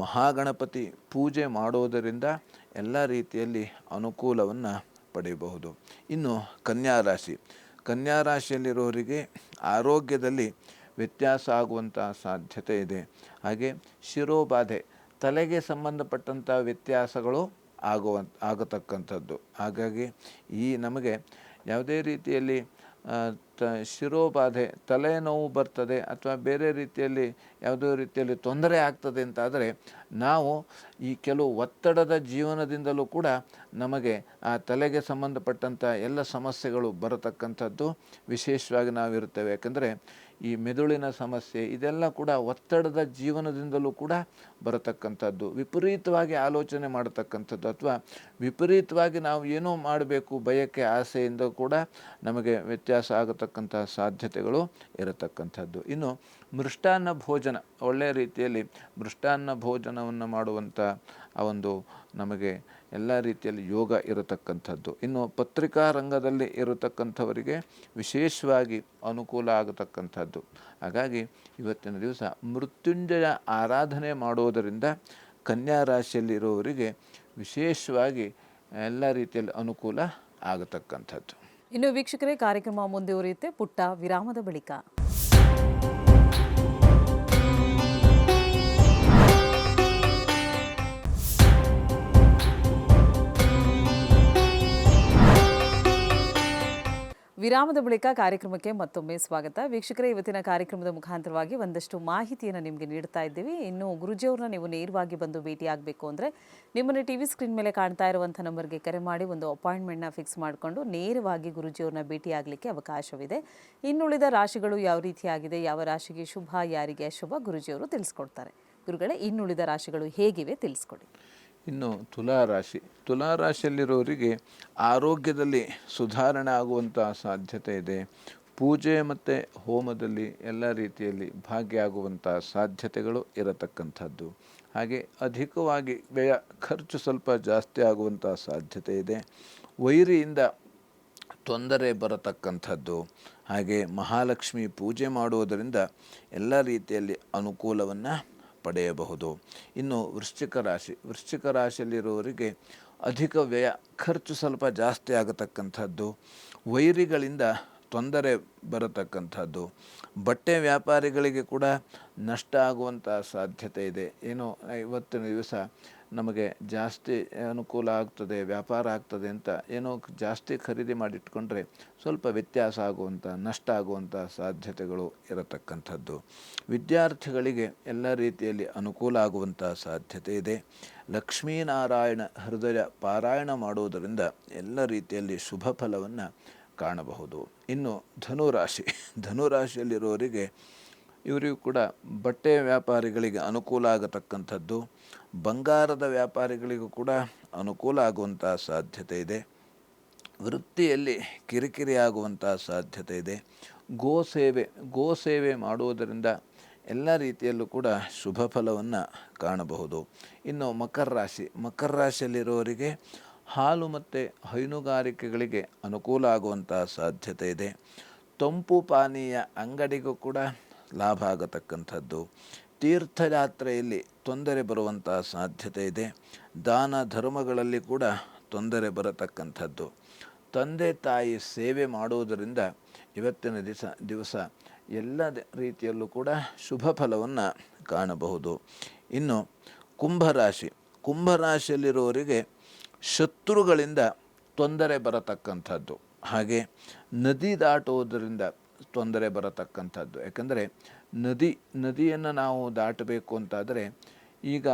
ಮಹಾಗಣಪತಿ ಪೂಜೆ ಮಾಡೋದರಿಂದ ಎಲ್ಲ ರೀತಿಯಲ್ಲಿ ಅನುಕೂಲವನ್ನು ಪಡೆಯಬಹುದು. ಇನ್ನು ಕನ್ಯಾ ರಾಶಿಯಲ್ಲಿರೋರಿಗೆ ಆರೋಗ್ಯದಲ್ಲಿ ವ್ಯತ್ಯಾಸ ಆಗುವಂಥ ಸಾಧ್ಯತೆ ಇದೆ. ಹಾಗೆ ಶಿರೋಬಾಧೆ, ತಲೆಗೆ ಸಂಬಂಧಪಟ್ಟಂಥ ವ್ಯತ್ಯಾಸಗಳು ಆಗತಕ್ಕಂಥದ್ದು. ಹಾಗಾಗಿ ಈ ನಮಗೆ ಯಾವುದೇ ರೀತಿಯಲ್ಲಿ ಶಿರೋಬಾಧೆ, ತಲೆನೋವು ಬರ್ತದೆ ಅಥವಾ ಬೇರೆ ರೀತಿಯಲ್ಲಿ ಯಾವುದೇ ರೀತಿಯಲ್ಲಿ ತೊಂದರೆ ಆಗ್ತದೆ ಅಂತಾದರೆ ನಾವು ಈ ಕೆಲವು ಒತ್ತಡದ ಜೀವನದಿಂದಲೂ ಕೂಡ ನಮಗೆ ಆ ತಲೆಗೆ ಸಂಬಂಧಪಟ್ಟಂಥ ಎಲ್ಲ ಸಮಸ್ಯೆಗಳು ಬರತಕ್ಕಂಥದ್ದು ವಿಶೇಷವಾಗಿ ನಾವಿರ್ತೇವೆ. ಯಾಕಂದರೆ ಈ ಮೆದುಳಿನ ಸಮಸ್ಯೆ ಇದೆಲ್ಲ ಕೂಡ ಒತ್ತಡದ ಜೀವನದಿಂದಲೂ ಕೂಡ ಬರತಕ್ಕಂಥದ್ದು. ವಿಪರೀತವಾಗಿ ಆಲೋಚನೆ ಮಾಡತಕ್ಕಂಥದ್ದು ಅಥವಾ ವಿಪರೀತವಾಗಿ ನಾವು ಏನೋ ಮಾಡಬೇಕು ಬಯಕೆ ಆಸೆಯಿಂದ ಕೂಡ ನಮಗೆ ವ್ಯತ್ಯಾಸ ಆಗತಕ್ಕಂಥ ಸಾಧ್ಯತೆಗಳು ಇರತಕ್ಕಂಥದ್ದು. ಇನ್ನು ಮೃಷ್ಟಾನ್ನ ಭೋಜನ, ಒಳ್ಳೆಯ ರೀತಿಯಲ್ಲಿ ಮೃಷ್ಟಾನ್ನ ಭೋಜನವನ್ನು ಮಾಡುವಂಥ ಆ ಒಂದು ನಮಗೆ ಎಲ್ಲ ರೀತಿಯಲ್ಲಿ ಯೋಗ ಇರತಕ್ಕಂಥದ್ದು. ಇನ್ನು ಪತ್ರಿಕಾ ರಂಗದಲ್ಲಿ ಇರತಕ್ಕಂಥವರಿಗೆ ವಿಶೇಷವಾಗಿ ಅನುಕೂಲ ಆಗತಕ್ಕಂಥದ್ದು. ಹಾಗಾಗಿ ಇವತ್ತಿನ ದಿವಸ ಮೃತ್ಯುಂಜಯ ಆರಾಧನೆ ಮಾಡುವುದರಿಂದ ಕನ್ಯಾ ರಾಶಿಯಲ್ಲಿರುವವರಿಗೆ ವಿಶೇಷವಾಗಿ ಎಲ್ಲ ರೀತಿಯಲ್ಲಿ ಅನುಕೂಲ ಆಗತಕ್ಕಂಥದ್ದು. ಇನ್ನು ವೀಕ್ಷಕರೇ, ಕಾರ್ಯಕ್ರಮ ಮುಂದುವರಿಯುತ್ತೆ ಪುಟ್ಟ ವಿರಾಮದ ಬಳಿಕ. ವಿರಾಮದ ಬಳಿಕ ಕಾರ್ಯಕ್ರಮಕ್ಕೆ ಮತ್ತೊಮ್ಮೆ ಸ್ವಾಗತ. ವೀಕ್ಷಕರೇ, ಇವತ್ತಿನ ಕಾರ್ಯಕ್ರಮದ ಮುಖಾಂತರವಾಗಿ ಒಂದಷ್ಟು ಮಾಹಿತಿಯನ್ನು ನಿಮಗೆ ನೀಡ್ತಾ ಇದ್ದೀವಿ. ಇನ್ನು ಗುರೂಜಿಯವ್ರನ್ನ ನೀವು ನೇರವಾಗಿ ಬಂದು ಭೇಟಿಯಾಗಬೇಕು ಅಂದರೆ ನಿಮ್ಮನ್ನು ಟಿವಿ ಸ್ಕ್ರೀನ್ ಮೇಲೆ ಕಾಣ್ತಾ ಇರುವಂಥ ನಂಬರ್ಗೆ ಕರೆ ಮಾಡಿ ಒಂದು ಅಪಾಯಿಂಟ್ಮೆಂಟ್ನ ಫಿಕ್ಸ್ ಮಾಡಿಕೊಂಡು ನೇರವಾಗಿ ಗುರೂಜಿಯವ್ರನ್ನ ಭೇಟಿಯಾಗಲಿಕ್ಕೆ ಅವಕಾಶವಿದೆ. ಇನ್ನುಳಿದ ರಾಶಿಗಳು ಯಾವ ರೀತಿಯಾಗಿದೆ, ಯಾವ ರಾಶಿಗೆ ಶುಭ, ಯಾರಿಗೆ ಅಶುಭ, ಗುರೂಜಿಯವರು ತಿಳಿಸ್ಕೊಡ್ತಾರೆ. ಗುರುಗಳೇ, ಇನ್ನುಳಿದ ರಾಶಿಗಳು ಹೇಗಿವೆ ತಿಳಿಸ್ಕೊಡಿ. ಇನ್ನು ತುಲಾರಾಶಿಯಲ್ಲಿರೋರಿಗೆ ಆರೋಗ್ಯದಲ್ಲಿ ಸುಧಾರಣೆ ಆಗುವಂಥ ಸಾಧ್ಯತೆ ಇದೆ. ಪೂಜೆ ಮತ್ತು ಹೋಮದಲ್ಲಿ ಎಲ್ಲ ರೀತಿಯಲ್ಲಿ ಭಾಗಿಯಾಗುವಂಥ ಸಾಧ್ಯತೆಗಳು ಇರತಕ್ಕಂಥದ್ದು. ಹಾಗೆ ಅಧಿಕವಾಗಿ ಖರ್ಚು ಸ್ವಲ್ಪ ಜಾಸ್ತಿ ಆಗುವಂಥ ಸಾಧ್ಯತೆ ಇದೆ. ವೈರಿಯಿಂದ ತೊಂದರೆ ಬರತಕ್ಕಂಥದ್ದು. ಹಾಗೆ ಮಹಾಲಕ್ಷ್ಮಿ ಪೂಜೆ ಮಾಡುವುದರಿಂದ ಎಲ್ಲ ರೀತಿಯಲ್ಲಿ ಅನುಕೂಲವನ್ನು ಪಡೆಯಬಹುದು. ಇನ್ನು ವೃಶ್ಚಿಕ ರಾಶಿಯಲ್ಲಿರುವವರಿಗೆ ಅಧಿಕ ಖರ್ಚು ಸ್ವಲ್ಪ ಜಾಸ್ತಿ ಆಗತಕ್ಕಂಥದ್ದು. ವೈರಿಗಳಿಂದ ತೊಂದರೆ ಬರತಕ್ಕಂಥದ್ದು. ಬಟ್ಟೆ ವ್ಯಾಪಾರಿಗಳಿಗೆ ಕೂಡ ನಷ್ಟ ಆಗುವಂಥ ಸಾಧ್ಯತೆ ಇದೆ. ಏನೋ ಇವತ್ತಿನ ದಿವಸ ನಮಗೆ ಜಾಸ್ತಿ ಅನುಕೂಲ ಆಗ್ತದೆ, ವ್ಯಾಪಾರ ಆಗ್ತದೆ ಅಂತ ಏನೋ ಜಾಸ್ತಿ ಖರೀದಿ ಮಾಡಿಟ್ಕೊಂಡ್ರೆ ಸ್ವಲ್ಪ ವ್ಯತ್ಯಾಸ ಆಗುವಂಥ, ನಷ್ಟ ಆಗುವಂಥ ಸಾಧ್ಯತೆಗಳು ಇರತಕ್ಕಂಥದ್ದು. ವಿದ್ಯಾರ್ಥಿಗಳಿಗೆ ಎಲ್ಲ ರೀತಿಯಲ್ಲಿ ಅನುಕೂಲ ಆಗುವಂಥ ಸಾಧ್ಯತೆ ಇದೆ. ಲಕ್ಷ್ಮೀನಾರಾಯಣ ಹೃದಯ ಪಾರಾಯಣ ಮಾಡುವುದರಿಂದ ಎಲ್ಲ ರೀತಿಯಲ್ಲಿ ಶುಭ ಫಲವನ್ನು ಕಾಣಬಹುದು. ಇನ್ನು ಧನುರಾಶಿಯಲ್ಲಿರುವವರಿಗೆ ಇವರಿಗೂ ಕೂಡ ಬಟ್ಟೆ ವ್ಯಾಪಾರಿಗಳಿಗೆ ಅನುಕೂಲ ಆಗತಕ್ಕಂಥದ್ದು. ಬಂಗಾರದ ವ್ಯಾಪಾರಿಗಳಿಗೂ ಕೂಡ ಅನುಕೂಲ ಆಗುವಂಥ ಸಾಧ್ಯತೆ ಇದೆ. ವೃತ್ತಿಯಲ್ಲಿ ಕಿರಿಕಿರಿ ಆಗುವಂಥ ಸಾಧ್ಯತೆ ಇದೆ. ಗೋಸೇವೆ ಮಾಡುವುದರಿಂದ ಎಲ್ಲ ರೀತಿಯಲ್ಲೂ ಕೂಡ ಶುಭ ಫಲವನ್ನು ಕಾಣಬಹುದು. ಇನ್ನು ಮಕರ ರಾಶಿಯಲ್ಲಿರುವವರಿಗೆ ಹಾಲು ಮತ್ತು ಹೈನುಗಾರಿಕೆಗಳಿಗೆ ಅನುಕೂಲ ಆಗುವಂಥ ಸಾಧ್ಯತೆ ಇದೆ. ತಂಪು ಪಾನೀಯ ಅಂಗಡಿಗೂ ಕೂಡ ಲಾಭ ಆಗತಕ್ಕಂಥದ್ದು. ತೀರ್ಥಯಾತ್ರೆಯಲ್ಲಿ ತೊಂದರೆ ಬರುವಂಥ ಸಾಧ್ಯತೆ ಇದೆ. ದಾನ ಧರ್ಮಗಳಲ್ಲಿ ಕೂಡ ತೊಂದರೆ ಬರತಕ್ಕಂಥದ್ದು. ತಂದೆ ತಾಯಿ ಸೇವೆ ಮಾಡುವುದರಿಂದ ಇವತ್ತಿನ ದಿವಸ ಎಲ್ಲ ರೀತಿಯಲ್ಲೂ ಕೂಡ ಶುಭ ಫಲವನ್ನು ಕಾಣಬಹುದು. ಇನ್ನು ಕುಂಭರಾಶಿಯಲ್ಲಿರುವವರಿಗೆ ಶತ್ರುಗಳಿಂದ ತೊಂದರೆ ಬರತಕ್ಕಂಥದ್ದು. ಹಾಗೆ ನದಿ ದಾಟುವುದರಿಂದ ತೊಂದರೆ ಬರತಕ್ಕಂಥದ್ದು. ಯಾಕಂದರೆ ನದಿಯನ್ನು ನಾವು ದಾಟಬೇಕು ಅಂತಾದರೆ ಈಗ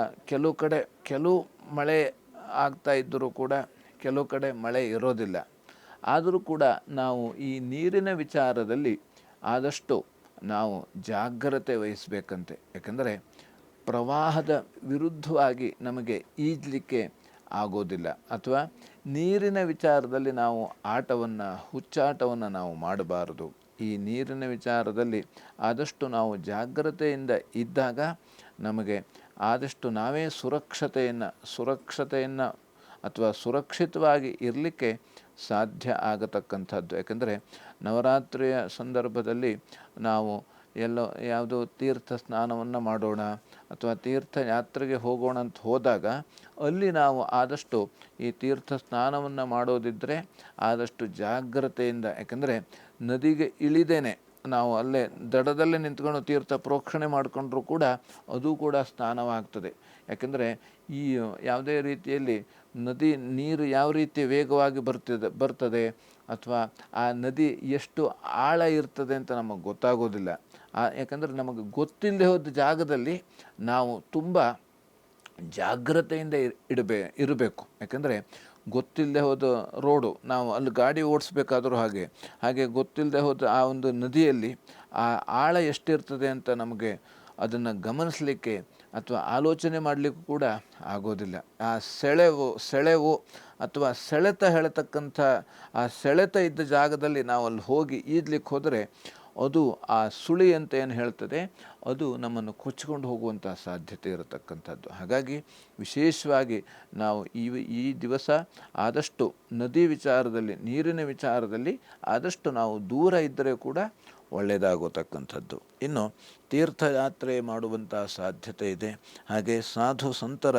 ಕೆಲವು ಮಳೆ ಆಗ್ತಾ ಇದ್ದರೂ ಕೂಡ ಕೆಲವು ಕಡೆ ಮಳೆ ಇರೋದಿಲ್ಲ. ಆದರೂ ಕೂಡ ನಾವು ಈ ನೀರಿನ ವಿಚಾರದಲ್ಲಿ ಆದಷ್ಟು ನಾವು ಜಾಗ್ರತೆ ವಹಿಸಬೇಕಂತೆ. ಯಾಕಂದರೆ ಪ್ರವಾಹದ ವಿರುದ್ಧವಾಗಿ ನಮಗೆ ಈಜಲಿಕ್ಕೆ ಆಗೋದಿಲ್ಲ, ಅಥವಾ ನೀರಿನ ವಿಚಾರದಲ್ಲಿ ನಾವು ಹುಚ್ಚಾಟವನ್ನು ನಾವು ಮಾಡಬಾರದು. ಈ ನೀರಿನ ವಿಚಾರದಲ್ಲಿ ಆದಷ್ಟು ನಾವು ಜಾಗ್ರತೆಯಿಂದ ಇದ್ದಾಗ ನಮಗೆ ಆದಷ್ಟು ನಾವೇ ಸುರಕ್ಷತೆಯನ್ನು ಅಥವಾ ಸುರಕ್ಷಿತವಾಗಿ ಇರಲಿಕ್ಕೆ ಸಾಧ್ಯ ಆಗತಕ್ಕಂಥದ್ದು. ಯಾಕಂದರೆ ನವರಾತ್ರಿಯ ಸಂದರ್ಭದಲ್ಲಿ ನಾವು ಯಾವುದೋ ತೀರ್ಥ ಸ್ನಾನವನ್ನು ಮಾಡೋಣ ಅಥವಾ ತೀರ್ಥಯಾತ್ರೆಗೆ ಹೋಗೋಣ ಅಂತ ಹೋದಾಗ ಅಲ್ಲಿ ನಾವು ಆದಷ್ಟು ಈ ತೀರ್ಥ ಸ್ನಾನವನ್ನು ಮಾಡೋದಿದ್ದರೆ ಆದಷ್ಟು ಜಾಗ್ರತೆಯಿಂದ, ಯಾಕಂದರೆ ನದಿಗೆ ಇಳಿದೇನೆ ನಾವು ಅಲ್ಲೇ ದಡದಲ್ಲೇ ನಿಂತ್ಕೊಂಡು ತೀರ್ಥ ಪ್ರೋಕ್ಷಣೆ ಮಾಡಿಕೊಂಡ್ರೂ ಕೂಡ ಅದು ಕೂಡ ಸ್ನಾನವಾಗ್ತದೆ. ಯಾಕೆಂದರೆ ಈ ಯಾವುದೇ ರೀತಿಯಲ್ಲಿ ನೀರು ಯಾವ ರೀತಿ ವೇಗವಾಗಿ ಬರ್ತದೆ ಅಥವಾ ಆ ನದಿ ಎಷ್ಟು ಆಳ ಇರ್ತದೆ ಅಂತ ನಮಗೆ ಗೊತ್ತಾಗೋದಿಲ್ಲ. ಯಾಕಂದರೆ ನಮಗೆ ಗೊತ್ತಿಲ್ಲದೆ ಹೋದ ಜಾಗದಲ್ಲಿ ನಾವು ತುಂಬ ಜಾಗ್ರತೆಯಿಂದ ಇರಬೇಕು. ಯಾಕಂದರೆ ಗೊತ್ತಿಲ್ಲದೆ ಹೋದ ರೋಡು, ನಾವು ಅಲ್ಲಿ ಗಾಡಿ ಓಡಿಸ್ಬೇಕಾದ್ರೂ ಹಾಗೆ ಗೊತ್ತಿಲ್ಲದೆ ಹೋದ ಆ ಒಂದು ನದಿಯಲ್ಲಿ ಆ ಆಳ ಎಷ್ಟಿರ್ತದೆ ಅಂತ ನಮಗೆ ಅದನ್ನು ಗಮನಿಸಲಿಕ್ಕೆ ಅಥವಾ ಆಲೋಚನೆ ಮಾಡಲಿಕ್ಕೂ ಕೂಡ ಆಗೋದಿಲ್ಲ. ಆ ಸೆಳೆವು ಅಥವಾ ಸೆಳೆತ ಹೇಳತಕ್ಕಂಥ ಆ ಸೆಳೆತ ಇದ್ದ ಜಾಗದಲ್ಲಿ ನಾವು ಅಲ್ಲಿ ಹೋಗಿ ಈಜಲಿಕ್ಕೆ ಹೋದರೆ ಅದು ಆ ಸುಳಿ ಅಂತ ಏನು ಹೇಳ್ತದೆ ಅದು ನಮ್ಮನ್ನು ಕೊಚ್ಚಿಕೊಂಡು ಹೋಗುವಂಥ ಸಾಧ್ಯತೆ ಇರತಕ್ಕಂಥದ್ದು. ಹಾಗಾಗಿ ವಿಶೇಷವಾಗಿ ನಾವು ಈ ದಿವಸ ಆದಷ್ಟು ನದಿ ವಿಚಾರದಲ್ಲಿ, ನೀರಿನ ವಿಚಾರದಲ್ಲಿ ಆದಷ್ಟು ನಾವು ದೂರ ಇದ್ದರೆ ಕೂಡ ಒಳ್ಳೆಯದಾಗತಕ್ಕಂಥದ್ದು. ಇನ್ನು ತೀರ್ಥಯಾತ್ರೆ ಮಾಡುವಂಥ ಸಾಧ್ಯತೆ ಇದೆ. ಹಾಗೆ ಸಾಧು ಸಂತರ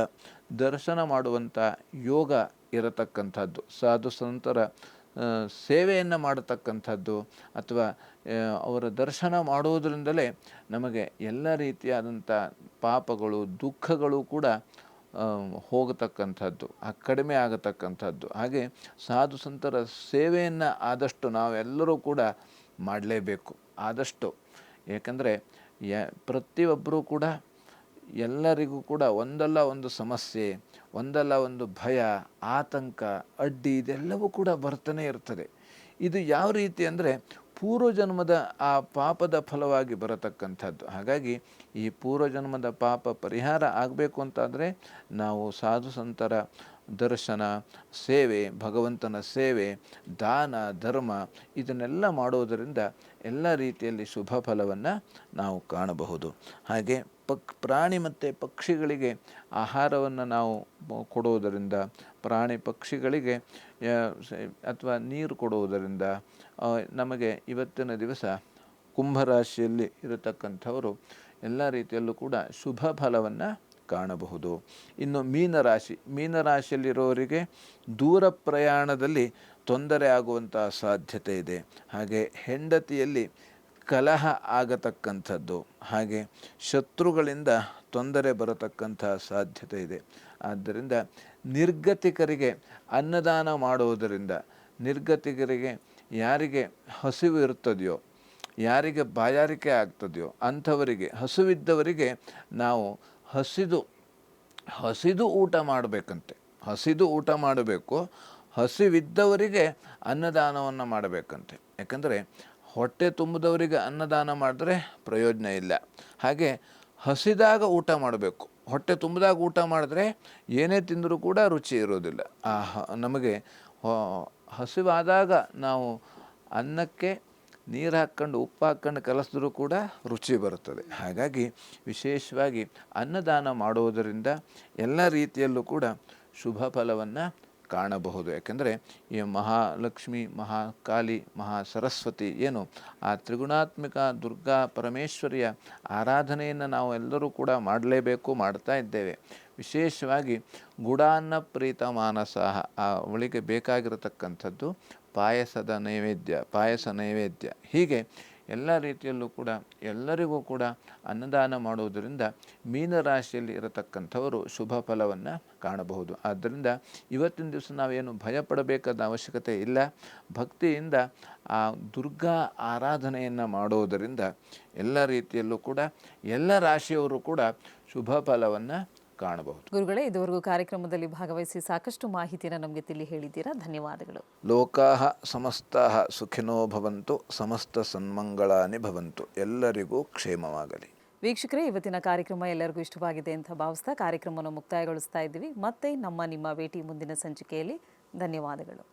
ದರ್ಶನ ಮಾಡುವಂಥ ಯೋಗ ಇರತಕ್ಕಂಥದ್ದು, ಸಾಧು ಸಂತರ ಸೇವೆಯನ್ನು ಮಾಡತಕ್ಕಂಥದ್ದು ಅಥವಾ ಅವರ ದರ್ಶನ ಮಾಡುವುದರಿಂದಲೇ ನಮಗೆ ಎಲ್ಲ ರೀತಿಯಾದಂಥ ಪಾಪಗಳು ದುಃಖಗಳು ಕೂಡ ಹೋಗತಕ್ಕಂಥದ್ದು, ಕಡಿಮೆ ಆಗತಕ್ಕಂಥದ್ದು. ಹಾಗೆ ಸಾಧು ಸಂತರ ಸೇವೆಯನ್ನು ಆದಷ್ಟು ನಾವೆಲ್ಲರೂ ಕೂಡ ಮಾಡಲೇಬೇಕು ಆದಷ್ಟು. ಏಕೆಂದರೆ ಪ್ರತಿಯೊಬ್ಬರೂ ಕೂಡ ಎಲ್ಲರಿಗೂ ಕೂಡ ಒಂದಲ್ಲ ಒಂದು ಸಮಸ್ಯೆ, ಒಂದಲ್ಲ ಒಂದು ಭಯ, ಆತಂಕ, ಅಡ್ಡಿ ಇದೆಲ್ಲವೂ ಕೂಡ ಬರ್ತಾನೆ ಇರ್ತದೆ. ಇದು ಯಾವ ರೀತಿ ಅಂದರೆ ಪೂರ್ವಜನ್ಮದ ಆ ಪಾಪದ ಫಲವಾಗಿ ಬರತಕ್ಕಂಥದ್ದು. ಹಾಗಾಗಿ ಈ ಪೂರ್ವಜನ್ಮದ ಪಾಪ ಪರಿಹಾರ ಆಗಬೇಕು ಅಂತಾದರೆ ನಾವು ಸಾಧು ಸಂತರ ದರ್ಶನ, ಸೇವೆ, ಭಗವಂತನ ಸೇವೆ, ದಾನ ಧರ್ಮ ಇದನ್ನೆಲ್ಲ ಮಾಡೋದರಿಂದ ಎಲ್ಲ ರೀತಿಯಲ್ಲಿ ಶುಭ ಫಲವನ್ನು ನಾವು ಕಾಣಬಹುದು. ಹಾಗೆ ಪ್ರಾಣಿ ಮತ್ತು ಪಕ್ಷಿಗಳಿಗೆ ಆಹಾರವನ್ನು ನಾವು ಕೊಡುವುದರಿಂದ, ಪ್ರಾಣಿ ಪಕ್ಷಿಗಳಿಗೆ ಅಥವಾ ನೀರು ಕೊಡುವುದರಿಂದ ನಮಗೆ ಇವತ್ತಿನ ದಿವಸ ಕುಂಭರಾಶಿಯಲ್ಲಿ ಇರತಕ್ಕಂಥವರು ಎಲ್ಲ ರೀತಿಯಲ್ಲೂ ಕೂಡ ಶುಭ ಫಲವನ್ನು ಕಾಣಬಹುದು. ಇನ್ನು ಮೀನರಾಶಿಯಲ್ಲಿರೋರಿಗೆ ದೂರ ಪ್ರಯಾಣದಲ್ಲಿ ತೊಂದರೆ ಆಗುವಂಥ ಸಾಧ್ಯತೆ ಇದೆ. ಹಾಗೆ ಹೆಂಡತಿಯಲ್ಲಿ ಕಲಹ ಆಗತಕ್ಕಂಥದ್ದು, ಹಾಗೆ ಶತ್ರುಗಳಿಂದ ತೊಂದರೆ ಬರತಕ್ಕಂಥ ಸಾಧ್ಯತೆ ಇದೆ. ಆದ್ದರಿಂದ ನಿರ್ಗತಿಕರಿಗೆ ಅನ್ನದಾನ ಮಾಡುವುದರಿಂದ, ನಿರ್ಗತಿಕರಿಗೆ ಯಾರಿಗೆ ಹಸಿವು ಇರ್ತದೆಯೋ, ಯಾರಿಗೆ ಬಾಯಾರಿಕೆ ಆಗ್ತದೆಯೋ ಅಂಥವರಿಗೆ, ಹಸಿವಿದ್ದವರಿಗೆ ನಾವು ಹಸಿದು ಊಟ ಮಾಡಬೇಕಂತೆ. ಹಸಿದು ಊಟ ಮಾಡಬೇಕು, ಹಸಿವಿದ್ದವರಿಗೆ ಅನ್ನದಾನವನ್ನು ಮಾಡಬೇಕಂತೆ. ಯಾಕಂದರೆ ಹೊಟ್ಟೆ ತುಂಬಿದವರಿಗೆ ಅನ್ನದಾನ ಮಾಡಿದ್ರೆ ಪ್ರಯೋಜನ ಇಲ್ಲ. ಹಾಗೆ ಹಸಿದಾಗ ಊಟ ಮಾಡಬೇಕು. ಹೊಟ್ಟೆ ತುಂಬಿದಾಗ ಊಟ ಮಾಡಿದ್ರೆ ಏನೇ ತಿಂದರೂ ಕೂಡ ರುಚಿ ಇರೋದಿಲ್ಲ. ನಮಗೆ ಹಸಿವಾದಾಗ ನಾವು ಅನ್ನಕ್ಕೆ ನೀರು ಹಾಕ್ಕೊಂಡು ಉಪ್ಪು ಹಾಕ್ಕೊಂಡು ಕಲಸಿದ್ರೂ ಕೂಡ ರುಚಿ ಬರುತ್ತದೆ. ಹಾಗಾಗಿ ವಿಶೇಷವಾಗಿ ಅನ್ನದಾನ ಮಾಡುವುದರಿಂದ ಎಲ್ಲ ರೀತಿಯಲ್ಲೂ ಕೂಡ ಶುಭ ಫಲವನ್ನು ಕಾಣಬಹುದು. ಯಾಕೆಂದರೆ ಈ ಮಹಾಲಕ್ಷ್ಮಿ, ಮಹಾಕಾಳಿ, ಮಹಾಸರಸ್ವತಿ ಏನು ಆ ತ್ರಿಗುಣಾತ್ಮಿಕ ದುರ್ಗಾ ಪರಮೇಶ್ವರಿಯ ಆರಾಧನೆಯನ್ನು ನಾವು ಎಲ್ಲರೂ ಕೂಡ ಮಾಡಲೇಬೇಕು, ಮಾಡ್ತಾ ಇದ್ದೇವೆ. ವಿಶೇಷವಾಗಿ ಗುಡಾನ್ನ ಪ್ರೀತ ಮಾನಸಾಹ, ಅವಳಿಗೆ ಬೇಕಾಗಿರತಕ್ಕಂಥದ್ದು ಪಾಯಸ ನೈವೇದ್ಯ ಹೀಗೆ ಎಲ್ಲ ರೀತಿಯಲ್ಲೂ ಕೂಡ ಎಲ್ಲರಿಗೂ ಕೂಡ ಅನ್ನದಾನ ಮಾಡುವುದರಿಂದ ಮೀನರಾಶಿಯಲ್ಲಿ ಇರತಕ್ಕಂಥವರು ಶುಭ ಫಲವನ್ನು ಕಾಣಬಹುದು. ಆದ್ದರಿಂದ ಇವತ್ತಿನ ದಿವಸ ನಾವೇನು ಭಯಪಡಬೇಕಾದ ಅವಶ್ಯಕತೆ ಇಲ್ಲ. ಭಕ್ತಿಯಿಂದ ಆ ದುರ್ಗಾ ಆರಾಧನೆಯನ್ನು ಮಾಡುವುದರಿಂದ ಎಲ್ಲ ರೀತಿಯಲ್ಲೂ ಕೂಡ ಎಲ್ಲ ರಾಶಿಯವರು ಕೂಡ ಶುಭ ಫಲವನ್ನು ಕಾಣಬಹುದು. ಗುರುಗಳೇ, ಇದುವರೆಗೂ ಕಾರ್ಯಕ್ರಮದಲ್ಲಿ ಭಾಗವಹಿಸಿ ಸಾಕಷ್ಟು ಮಾಹಿತಿಯನ್ನು ನಮಗೆ ತಿಳಿ ಹೇಳಿದ್ದೀರಾ. ಧನ್ಯವಾದಗಳು. ಲೋಕಾಹ ಸಮಸ್ತಾಹ ಸುಖಿನೋ ಭವಂತು, ಸಮಸ್ತ ಸನ್ಮಂಗಳಾನಿ ಭವಂತು. ಎಲ್ಲರಿಗೂ ಕ್ಷೇಮವಾಗಲಿ. ವೀಕ್ಷಕರೇ, ಇವತ್ತಿನ ಕಾರ್ಯಕ್ರಮ ಎಲ್ಲರಿಗೂ ಇಷ್ಟವಾಗಿದೆ ಅಂತ ಭಾವಿಸ್ತಾ ಕಾರ್ಯಕ್ರಮವನ್ನು ಮುಕ್ತಾಯಗೊಳಿಸ್ತಾ ಇದ್ದೀವಿ. ಮತ್ತೆ ನಿಮ್ಮ ಭೇಟಿ ಮುಂದಿನ ಸಂಚಿಕೆಯಲ್ಲಿ. ಧನ್ಯವಾದಗಳು.